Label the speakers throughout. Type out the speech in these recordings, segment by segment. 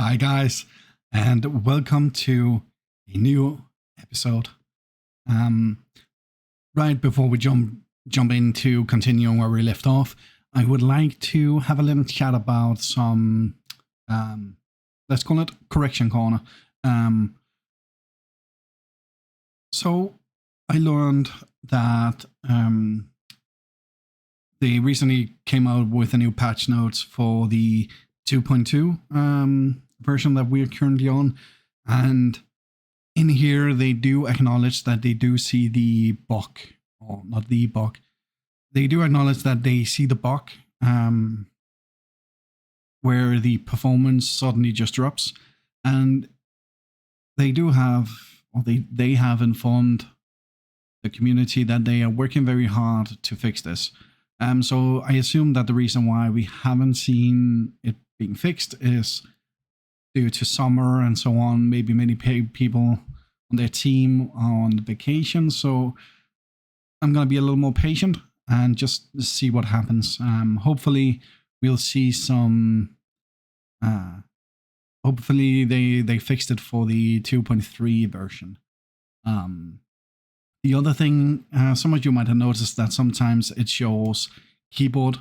Speaker 1: Hi guys, and welcome to a new episode. Um, right before we jump into continuing where we left off, I would like to have a little chat about some, let's call it correction corner. Um, so I learned that they recently came out with a new patch notes for the 2.2 version that we're currently on, and in here they do acknowledge that they do see the bug, or not the bug. They do acknowledge that they see the bug where the performance suddenly just drops, and they do have, or they have informed the community that they are working very hard to fix this. So I assume that the reason why we haven't seen it being fixed is due to summer and so on. Maybe many people on their team are on vacation. So I'm going to be a little more patient and just see what happens. Hopefully we'll see some, hopefully they fixed it for the 2.3 version. The other thing, some of you might have noticed that sometimes it shows keyboard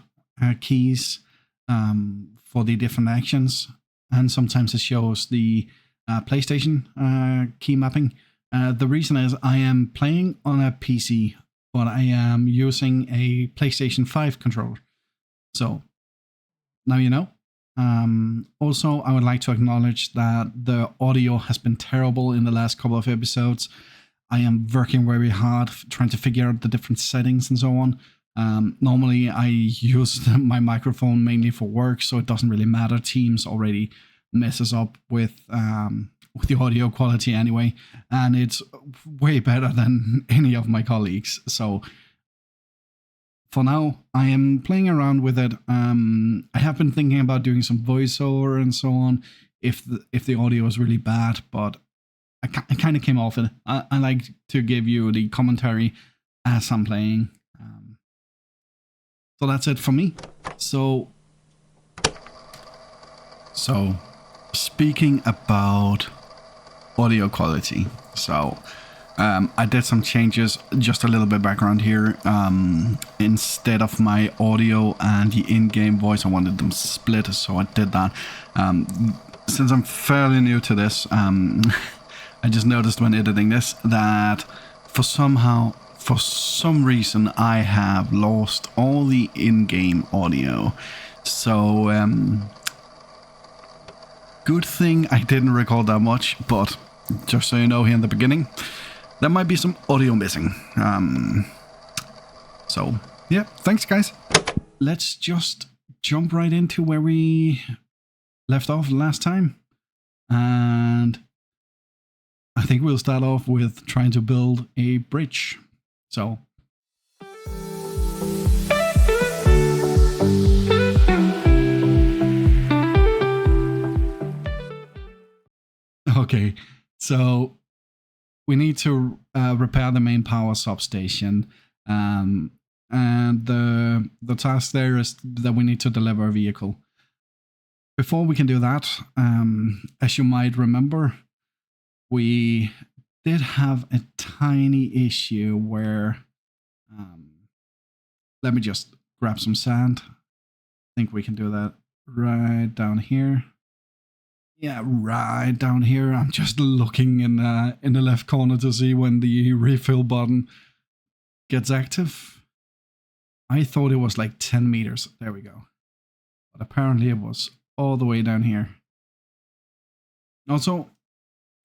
Speaker 1: keys for the different actions, and sometimes it shows the PlayStation key mapping. The reason is I am playing on a PC, but I am using a PlayStation 5 controller. So now you know. Also, I would like to acknowledge that the audio has been terrible in the last couple of episodes. I am working very hard trying to figure out the different settings and so on. Normally, I use my microphone mainly for work, so it doesn't really matter. Teams already messes up with the audio quality anyway, and it's way better than any of my colleagues. So for now, I am playing around with it. I have been thinking about doing some voiceover and so on if the audio is really bad, but I kind of came off it. I like to give you the commentary as I'm playing. So that's it for me. So speaking about audio quality. So I did some changes, just a little bit background here. Instead of my audio and the in-game voice, I wanted them split, so I did that. Since I'm fairly new to this, I just noticed when editing this that for some reason I have lost all the in-game audio. So good thing I didn't record that much, but just so you know, here in the beginning there might be some audio missing. So yeah, thanks guys. Let's just jump right into where we left off last time, and I think we'll start off with trying to build a bridge. So okay, so we need to repair the main power substation, and the task there is that we need to deliver a vehicle. Before we can do that, as you might remember, we did have a tiny issue where, let me just grab some sand. I think we can do that right down here. Yeah, right down here. I'm just looking in the left corner to see when the refill button gets active. I thought it was like 10 meters. There we go. But apparently it was all the way down here. Also,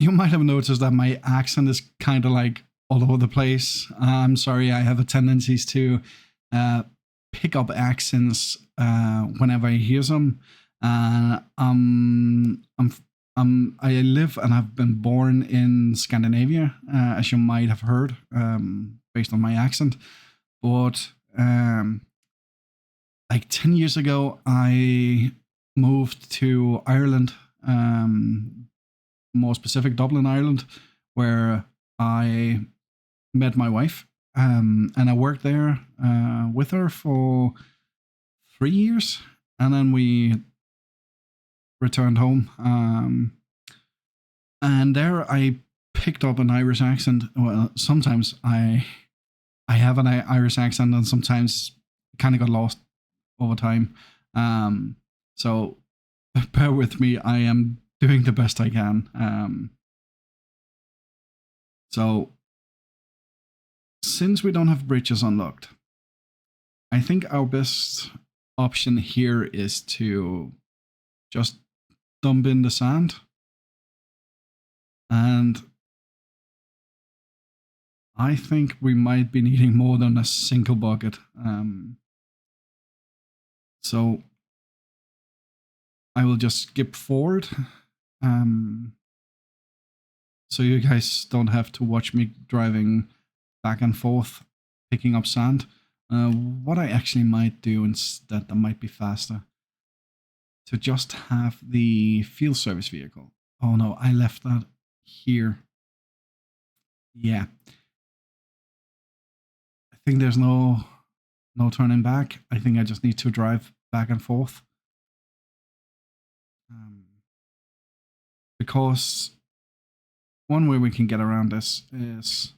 Speaker 1: you might have noticed that my accent is kind of like all over the place. I'm sorry, I have a tendency to pick up accents whenever I hear them. I live and I've been born in Scandinavia, as you might have heard, based on my accent. But like 10 years ago, I moved to Ireland. More specific, Dublin, Ireland, where I met my wife, and I worked there with her for 3 years, and then we returned home. And there I picked up an Irish accent. Well, sometimes I have an Irish accent, and sometimes kind of got lost over time. So bear with me. I am doing the best I can. So since we don't have bridges unlocked, I think our best option here is to just dump in the sand. And I think we might be needing more than a single bucket. So I will just skip forward. So you guys don't have to watch me driving back and forth, picking up sand. What I actually might do instead, that might be faster, to just have the field service vehicle. Oh no, I left that here. Yeah. I think there's no turning back. I think I just need to drive back and forth. Because one way we can get around this is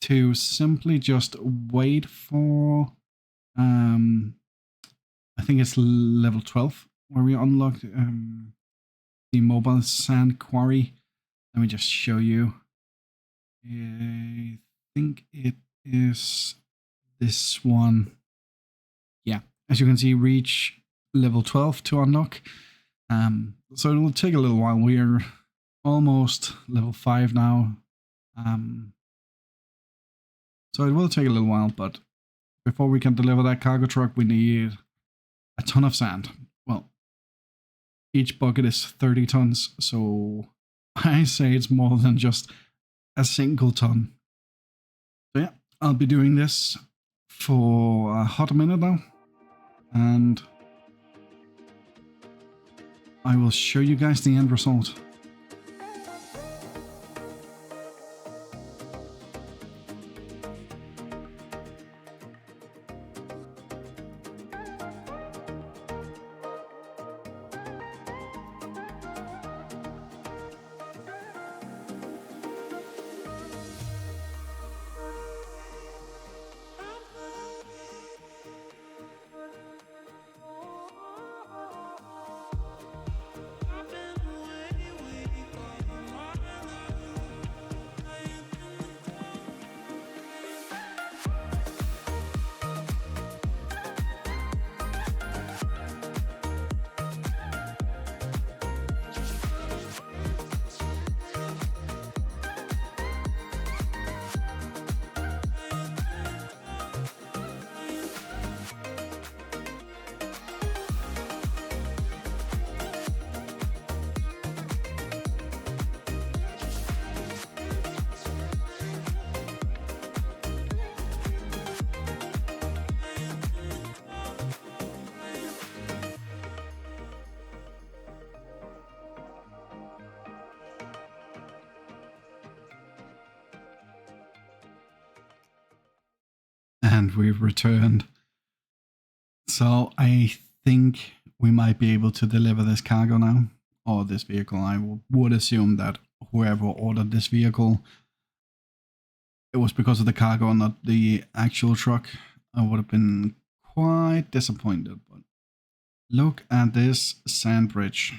Speaker 1: to simply just wait for, I think it's level 12 where we unlock the mobile sand quarry. Let me just show you. I think it is this one. Yeah, as you can see, reach level 12 to unlock. So it will take a little while. We're almost level 5 now. So it will take a little while, but before we can deliver that cargo truck, we need a ton of sand. Well, each bucket is 30 tons, so I say it's more than just a single ton. So yeah, I'll be doing this for a hot minute now, and I will show you guys the end result. And we've returned. So I think we might be able to deliver this cargo now, or this vehicle. I would assume that whoever ordered this vehicle, it was because of the cargo, not the actual truck. I would have been quite disappointed. But look at this sand bridge.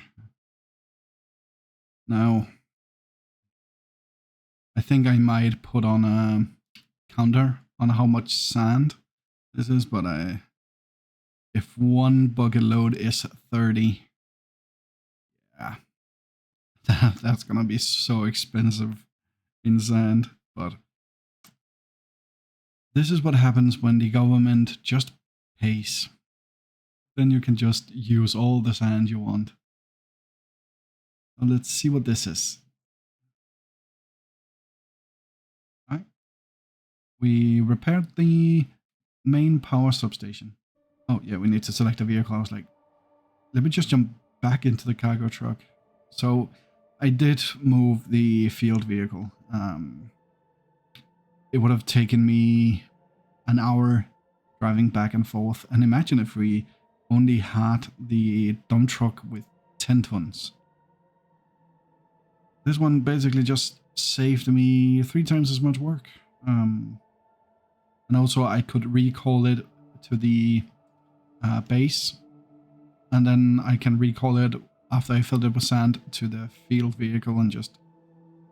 Speaker 1: Now, I think I might put on a counter on how much sand this is, but if one bucket load is 30, yeah, that's gonna be so expensive in sand. But this is what happens when the government just pays. Then you can just use all the sand you want. Now let's see what this is. All right. We repaired the main power substation. Oh yeah, we need to select a vehicle. I was like, let me just jump back into the cargo truck. So I did move the field vehicle. It would have taken me an hour driving back and forth. And imagine if we only had the dump truck with 10th ones. This one basically just saved me 3 times as much work. And also I could recall it to the base, and then I can recall it after I filled it with sand to the field vehicle and just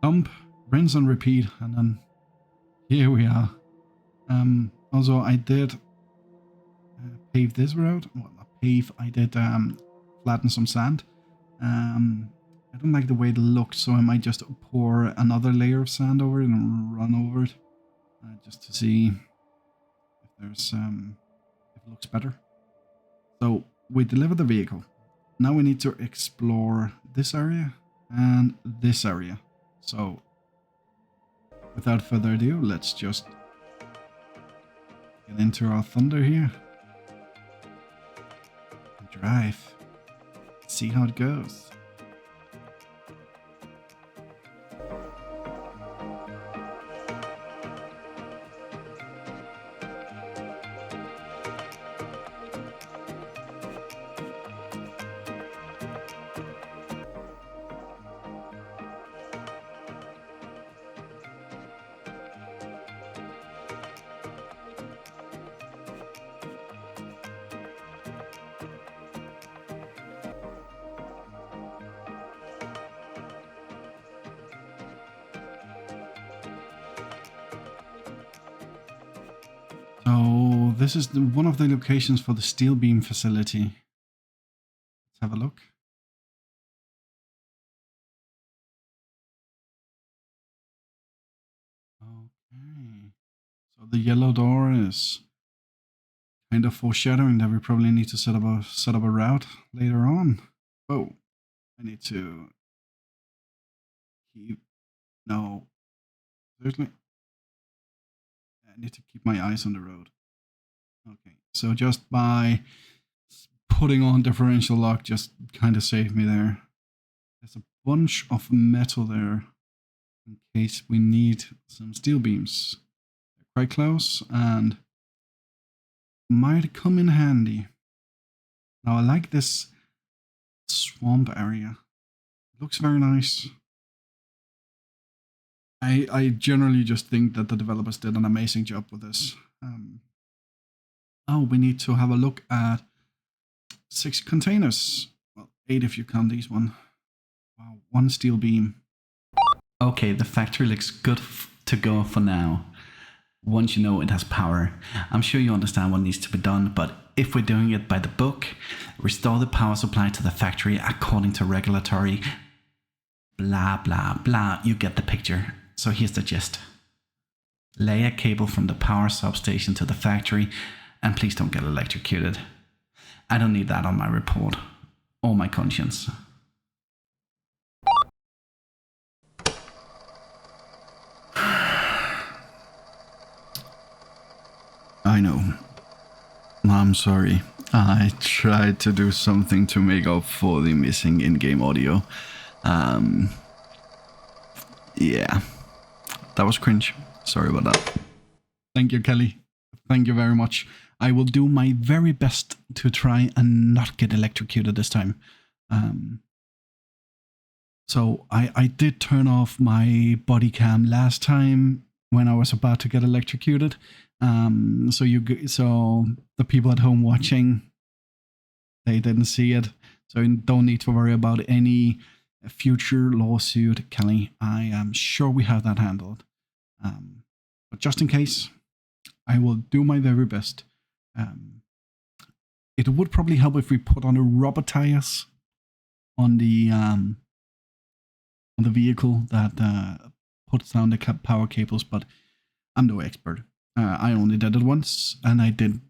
Speaker 1: dump, rinse and repeat, and then here we are. Also I did pave this road. Well, not pave, I did flatten some sand. I don't like the way it looks, so I might just pour another layer of sand over it and run over it, just to see if there's if it looks better. So we deliver the vehicle. Now we need to explore this area and this area. So without further ado, let's just get into our thunder here and drive. See how it goes. So this is one of the locations for the steel beam facility. Let's have a look. Okay. So the yellow door is kind of foreshadowing that we probably need to set up a route later on. Oh, I need to keep seriously. I need to keep my eyes on the road. Okay, so just by putting on differential lock just kind of saved me there. There's a bunch of metal there in case we need some steel beams. They're quite close and might come in handy. Now I like this swamp area. It looks very nice. I generally just think that the developers did an amazing job with this. Oh, we need to have a look at 6 containers. Well, 8 if you count these one. Wow, 1 steel beam.
Speaker 2: Okay, the factory looks good to go for now. Once you know it has power, I'm sure you understand what needs to be done, but if we're doing it by the book, restore the power supply to the factory according to regulatory blah blah blah, you get the picture. So here's the gist. Lay a cable from the power substation to the factory, and please don't get electrocuted. I don't need that on my report, or my conscience.
Speaker 1: I know. I'm sorry. I tried to do something to make up for the missing in-game audio. Yeah. That was cringe. Sorry about that. Thank you, Kelly. Thank you very much. I will do my very best to try and not get electrocuted this time. So I did turn off my body cam last time when I was about to get electrocuted. So the people at home watching, they didn't see it. So you don't need to worry about any future lawsuit, Kelly. I am sure we have that handled. But just in case, I will do my very best. It would probably help if we put on a rubber tires on the vehicle that puts down the power cables, but I'm no expert. I only did it once, and I didn't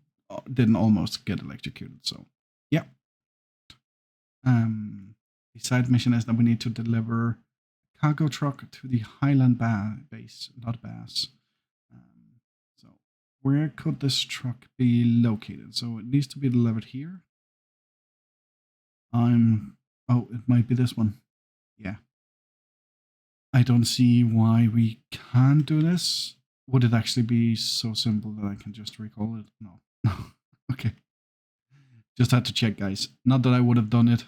Speaker 1: almost get electrocuted. So, yeah. The side mission is that we need to deliver a cargo truck to the Highland base, not Bass. So, where could this truck be located? So it needs to be delivered here. Oh, it might be this one. Yeah. I don't see why we can't do this. Would it actually be so simple that I can just recall it? No. Okay. Just had to check, guys. Not that I would have done it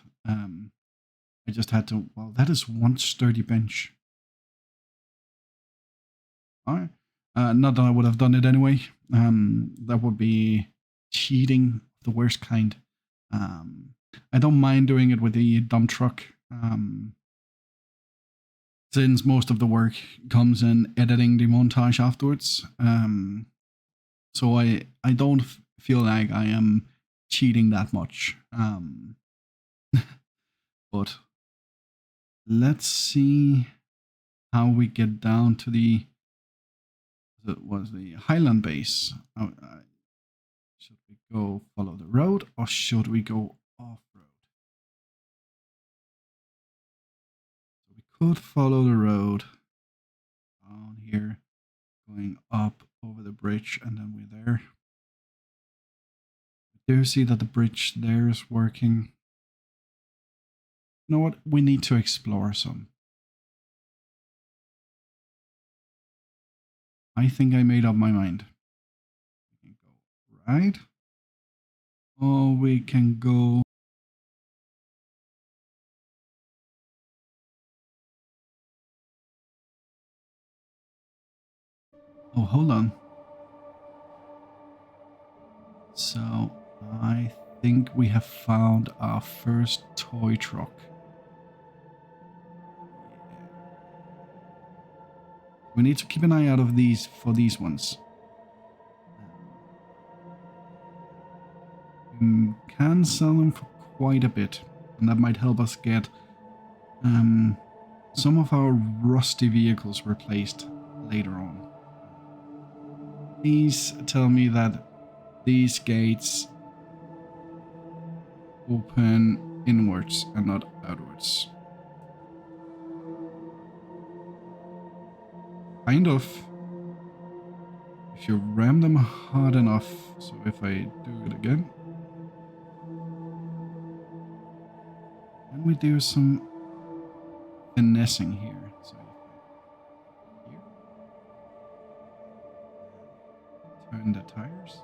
Speaker 1: I just had to, well, that is one sturdy bench. Alright. Not that I would have done it anyway. That would be cheating of the worst kind. I don't mind doing it with the dump truck. Since most of the work comes in editing the montage afterwards. So I don't feel like I am cheating that much. But let's see how we get down to the Highland base. Should we go follow the road or should we go off-road? So we could follow the road down here, going up over the bridge, and then we're there. I do see that the bridge there is working. You know what? We need to explore some. I think I made up my mind. We can go right. Or we can go... Oh, hold on. So, I think we have found our first toy truck. We need to keep an eye out of these for these ones. We can sell them for quite a bit, and that might help us get some of our rusty vehicles replaced later on. These tell me that these gates open inwards and not outwards. Kind of. If you ram them hard enough. So if I do it again. And we do some finessing here. So if I here. Turn the tires.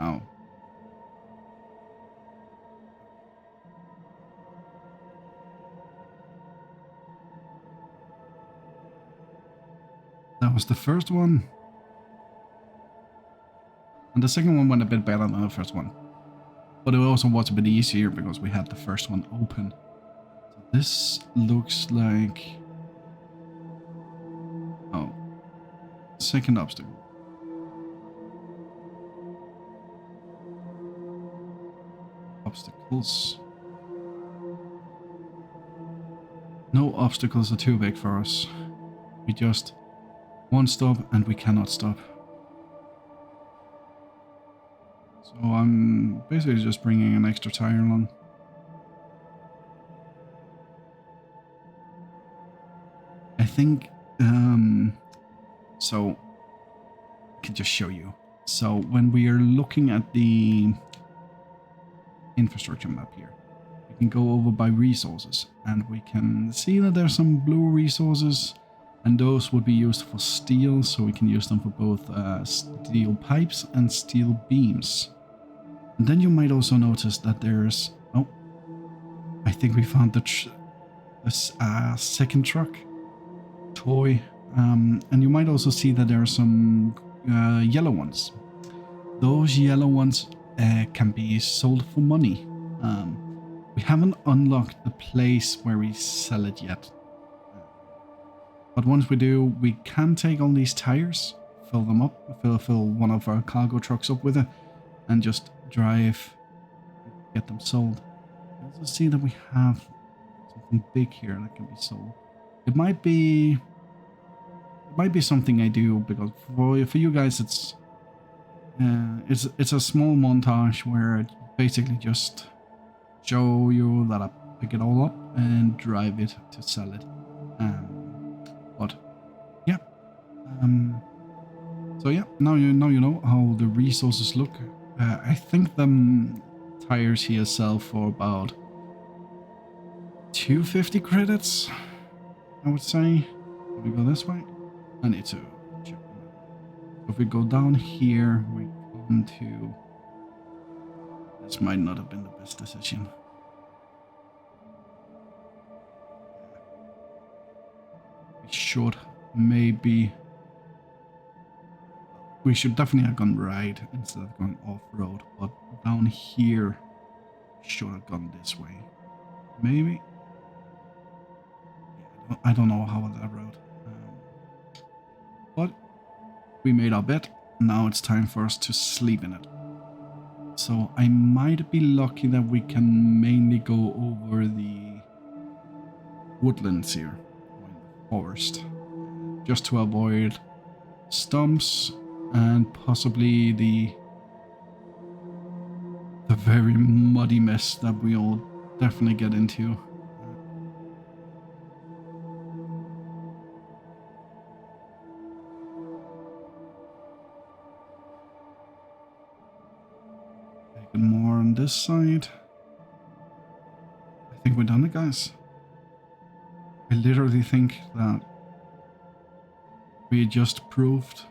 Speaker 1: Oh. That was the first one. And the second one went a bit better than the first one. But it also was a bit easier because we had the first one open. So this looks like... Oh. Second obstacle. Obstacles. No obstacles are too big for us. We just won't stop and we cannot stop. So I'm basically just bringing an extra tire along. I think, so I can just show you. So when we are looking at the infrastructure map here, we can go over by resources and we can see that there's some blue resources and those would be used for steel, so we can use them for both steel pipes and steel beams. And then you might also notice that there's... Oh, I think we found this second truck. Toy. And you might also see that there are some yellow ones. Those yellow ones can be sold for money. We haven't unlocked the place where we sell it yet. But once we do, we can take all these tires, fill them up, fill one of our cargo trucks up with it, and just drive, get them sold. You also see that we have something big here that can be sold. It might be something I do because for you guys it's a small montage where I basically just show you that I pick it all up and drive it to sell it. But yeah, so yeah, now you know how the resources look. I think the tires here sell for about 250 credits, I would say. If we go this way, I need to check them out. If we go down here, we come to This might not have been the best decision. We should maybe... We should definitely have gone right instead of going off-road, but down here, should have gone this way. Maybe? Yeah, I don't know how was that road. But we made our bet. Now it's time for us to sleep in it. So I might be lucky that we can mainly go over the woodlands here, or in the forest, just to avoid stumps and possibly the very muddy mess that we'll definitely get into. Taking more on this side. I think we're done it, guys. I literally think that we just proved.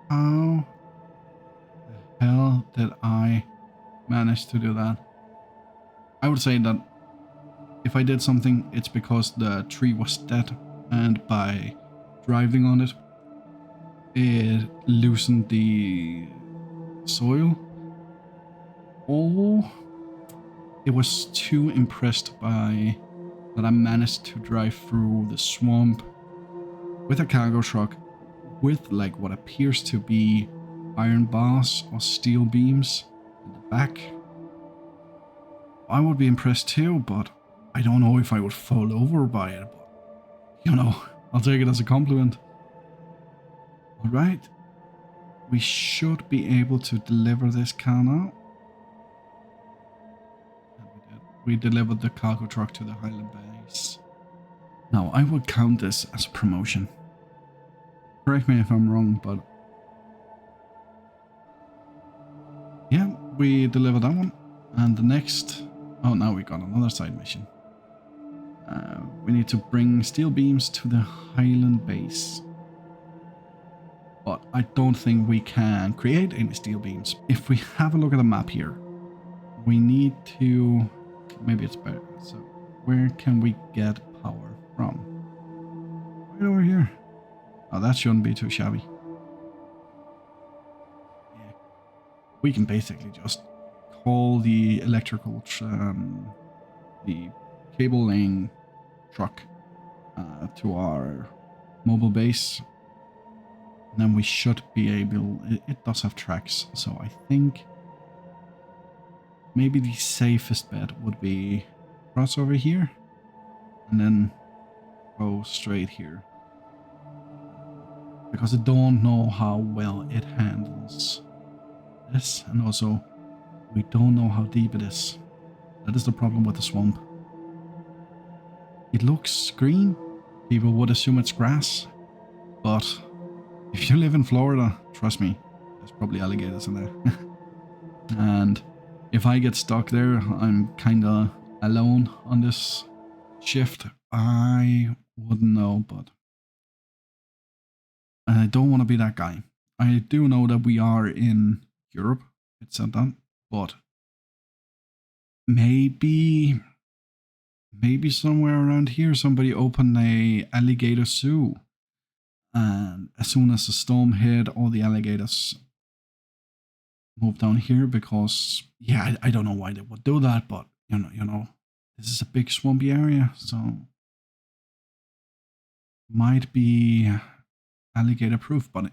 Speaker 1: How the hell did I manage to do that? I would say that if I did something, it's because the tree was dead, and by driving on it, it loosened the soil. Or it was too impressed by that I managed to drive through the swamp with a cargo truck with like what appears to be iron bars or steel beams in the back. I would be impressed too, but I don't know if I would fall over by it, but you know, I'll take it as a compliment. Alright, we should be able to deliver this car now. And we did. We delivered the cargo truck to the Highland base. Now, I would count this as a promotion. Correct me if I'm wrong, but yeah, we delivered that one. And the next... Oh, now we got another side mission. We need to bring steel beams to the Highland base. But I don't think we can create any steel beams. If we have a look at the map here, we need to... Maybe it's better. So, where can we get power from? Right over here. Oh, that shouldn't be too shabby. Yeah. We can basically just call the electrical, the cable laying truck to our mobile base. And then we should be able... It does have tracks, so I think maybe the safest bet would be cross over here and then go straight here. Because I don't know how well it handles this, and also we don't know how deep it is. That is the problem with the swamp. It looks green. People would assume it's grass, but if you live in Florida, trust me, there's probably alligators in there. And if I get stuck there, I'm kinda alone on this shift. I wouldn't know, but I don't want to be that guy. I do know that we are in Europe, it said that, but maybe somewhere around here somebody opened a alligator zoo, and as soon as the storm hit, all the alligators moved down here because, yeah, I don't know why they would do that, but you know, this is a big swampy area, so might be alligator proof. But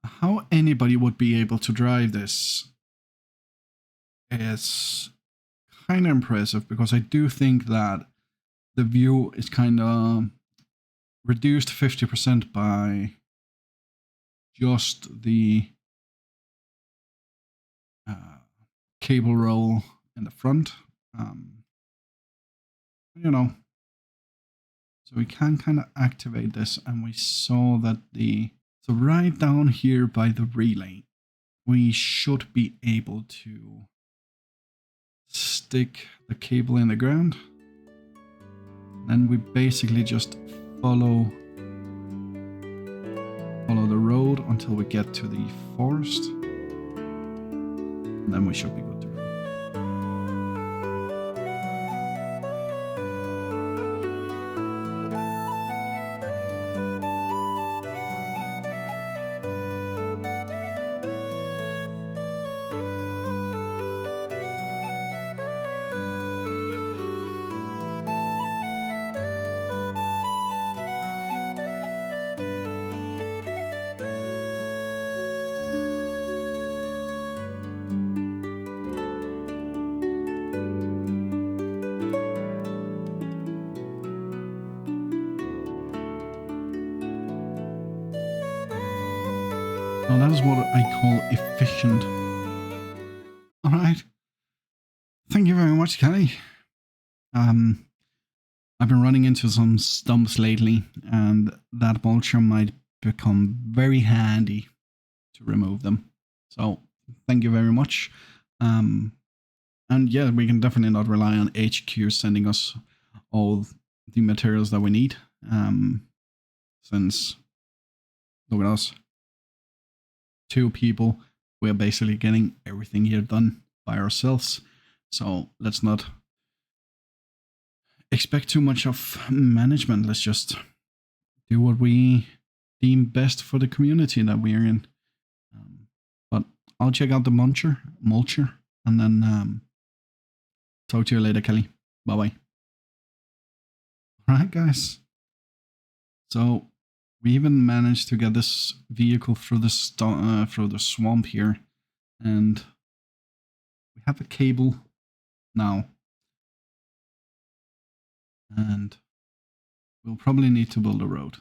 Speaker 1: how anybody would be able to drive this is kind of impressive, because I do think that the view is kind of reduced 50% by just the cable roll in the front. You know, so we can kind of activate this, and we saw that so right down here by the relay, we should be able to stick the cable in the ground. Then we basically just follow the road until we get to the forest. And then we should be good to go. Now that is what I call efficient. Alright. Thank you very much, Kelly. I've been running into some stumps lately, and that vulture might become very handy to remove them. So, thank you very much. And yeah, we can definitely not rely on HQ sending us all the materials that we need. Since, look at us. 2 people, we're basically getting everything here done by ourselves. So let's not expect too much of management. Let's just do what we deem best for the community that we're in. But I'll check out the mulcher, and then talk to you later, Kelly. Bye-bye. Alright, guys. So we even managed to get this vehicle through the swamp here, and we have a cable now, and we'll probably need to build a road.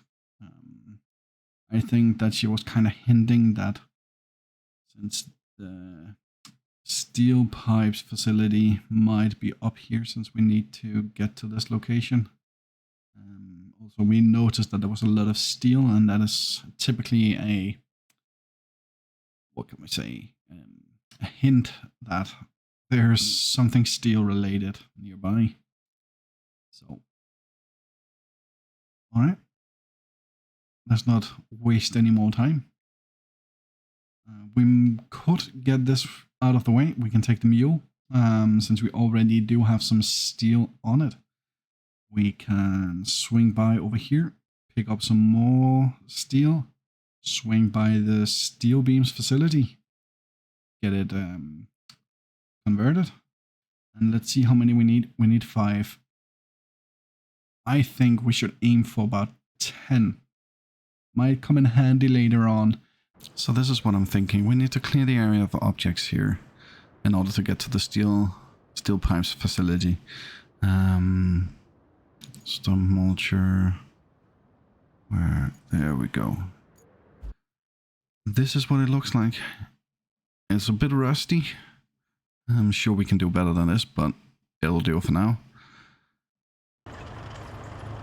Speaker 1: I think that she was kind of hinting that since the steel pipes facility might be up here, since we need to get to this location. Also, we noticed that there was a lot of steel, and that is typically a, what can we say, a hint that there's something steel related nearby. So, alright, let's not waste any more time. We could get this out of the way. We can take the mule, since we already do have some steel on it. We can swing by over here, pick up some more steel, swing by the steel beams facility, get it converted, and let's see how many we need. We need 5. I think we should aim for about 10. Might come in handy later on. So this is what I'm thinking. We need to clear the area of objects here in order to get to the steel pipes facility. Stump mulcher. There we go. This is what it looks like. It's a bit rusty. I'm sure we can do better than this, but it'll do for now.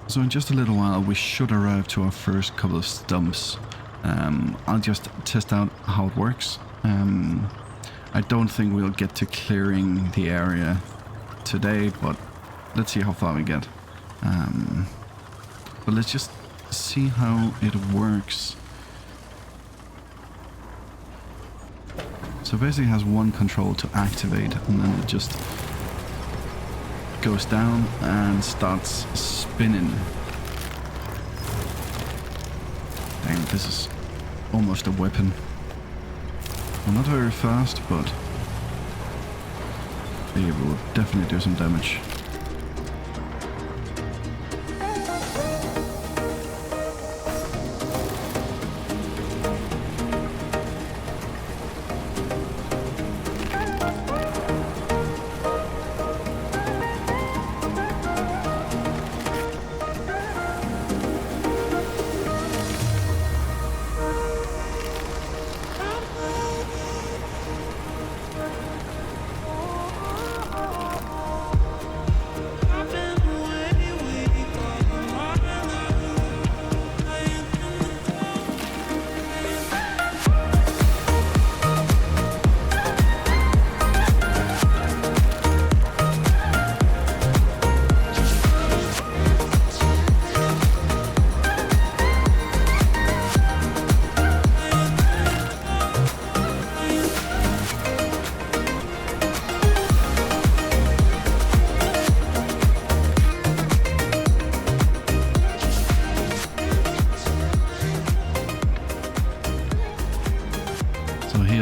Speaker 1: So in just a little while, we should arrive to our first couple of stumps. I'll just test out how it works. I don't think we'll get to clearing the area today, but let's see how far we get. But let's just see how it works. So basically it has one control to activate, and then it just goes down and starts spinning. Dang, this is almost a weapon. Well, not very fast, but it will definitely do some damage.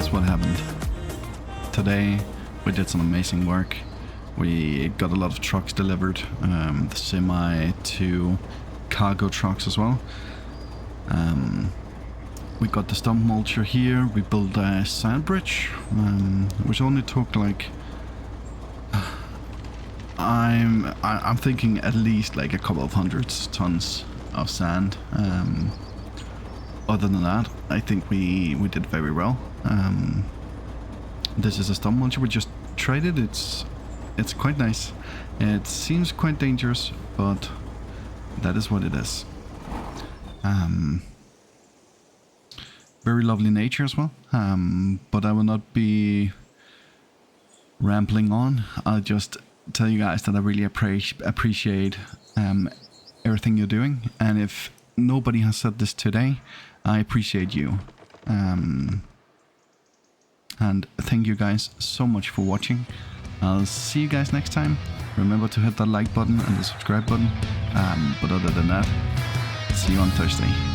Speaker 2: is what happened. Today we did some amazing work. We got a lot of trucks delivered, the semi to cargo trucks as well. We got the stump mulcher here. We built a sand bridge, which only took like I'm thinking at least like a couple of hundreds tons of sand. Other than that, I think we did very well. This is a stump mulcher. We just tried it. It's quite nice. It seems quite dangerous, but that is what it is. Very lovely nature as well. But I will not be rambling on. I'll just tell you guys that I really appreciate everything you're doing, and if nobody has said this today, I appreciate you. And thank you guys so much for watching. I'll see you guys next time. Remember to hit that like button and the subscribe button. But other than that, see you on Thursday.